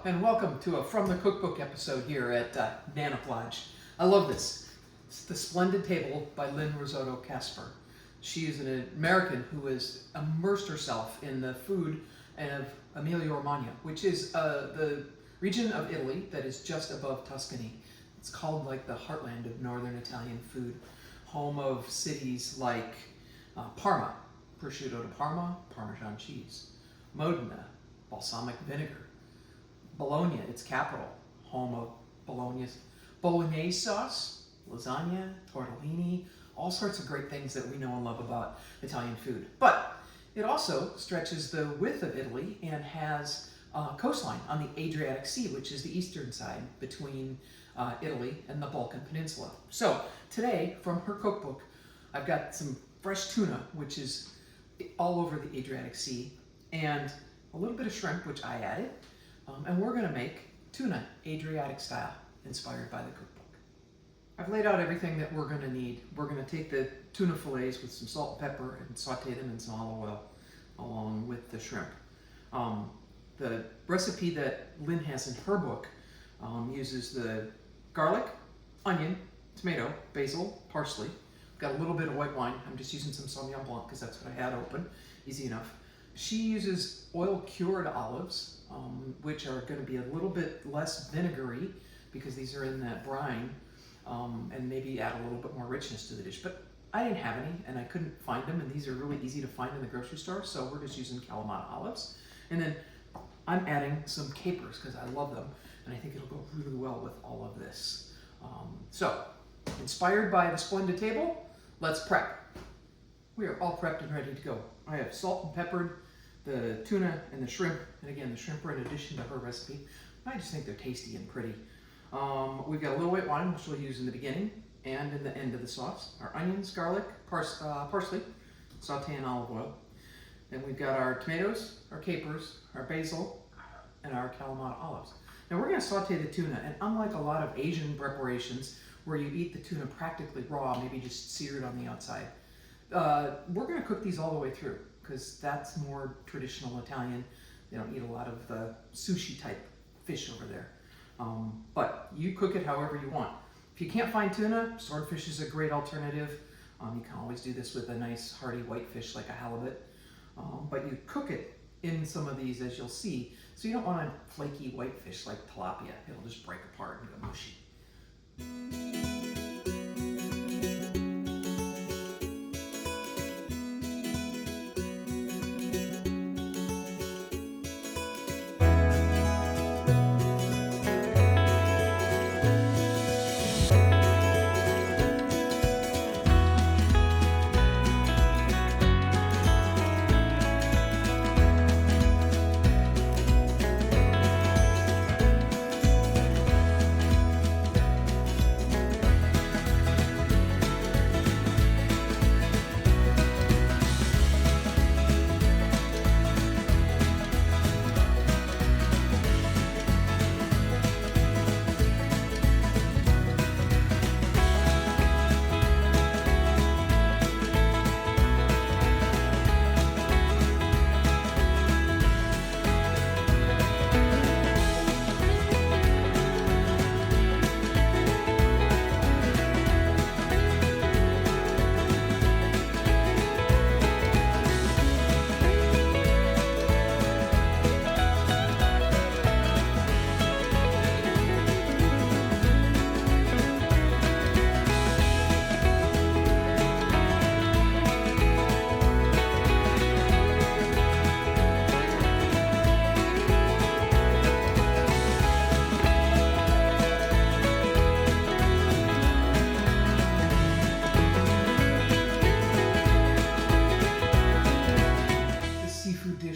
and welcome to a From the Cookbook episode here at Nana Lodge. I love this. It's the Splendid Table by Lynne Rossetto Kasper. She is an American who has immersed herself in the food of Emilia-Romagna, which is the region of Italy that is just above Tuscany. It's called like the heartland of northern Italian food, home of cities like Parma, prosciutto de Parma, Parmesan cheese, Modena, balsamic vinegar, Bologna, its capital, home of bolognese sauce, lasagna, tortellini, all sorts of great things that we know and love about Italian food. But it also stretches the width of Italy and has a coastline on the Adriatic Sea, which is the eastern side between Italy and the Balkan Peninsula. So today, from her cookbook, I've got some fresh tuna, which is all over the Adriatic Sea, and a little bit of shrimp, which I added, and we're going to make Tuna Adriatic style, inspired by the cookbook. I've laid out everything that we're going to need. We're going to take the tuna fillets with some salt and pepper and saute them in some olive oil along with the shrimp. The recipe that Lynne has in her book uses the garlic, onion, tomato, basil, parsley. Got a little bit of white wine. I'm just using some Sauvignon Blanc because that's what I had open. Easy enough. She uses oil-cured olives, which are going to be a little bit less vinegary because these are in that brine, and maybe add a little bit more richness to the dish. But I didn't have any, and I couldn't find them, and these are really easy to find in the grocery store, so we're just using Kalamata olives. And then I'm adding some capers because I love them, and I think it'll go really well with all of this. So, inspired by the Splendid Table, let's prep. We are all prepped and ready to go. I have salt and peppered the tuna and the shrimp, and again, the shrimp are in addition to her recipe. I just think they're tasty and pretty. We've got a little white wine, which we'll use in the beginning and in the end of the sauce. Our onions, garlic, parsley, saute in olive oil. Then we've got our tomatoes, our capers, our basil, and our Kalamata olives. Now we're going to saute the tuna, and unlike a lot of Asian preparations where you eat the tuna practically raw, maybe just seared on the outside, we're going to cook these all the way through because that's more traditional Italian. They don't eat a lot of the sushi type fish over there. But you cook it however you want. If you can't find tuna, swordfish is a great alternative. You can always do this with a nice hearty white fish like a halibut. But you cook it in some of these, as you'll see, so you don't want a flaky white fish like tilapia. It'll just break apart and go mushy.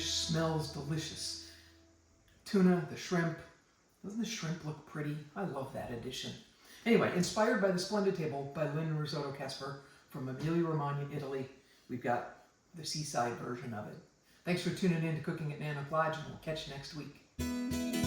Smells delicious. Tuna, the shrimp. Doesn't the shrimp look pretty? I love that addition. Anyway, inspired by the Splendid Table by Lynne Rossetto Kasper from Emilia-Romagna, Italy. We've got the seaside version of it. Thanks for tuning in to Cooking at Nana Lodge, and we'll catch you next week.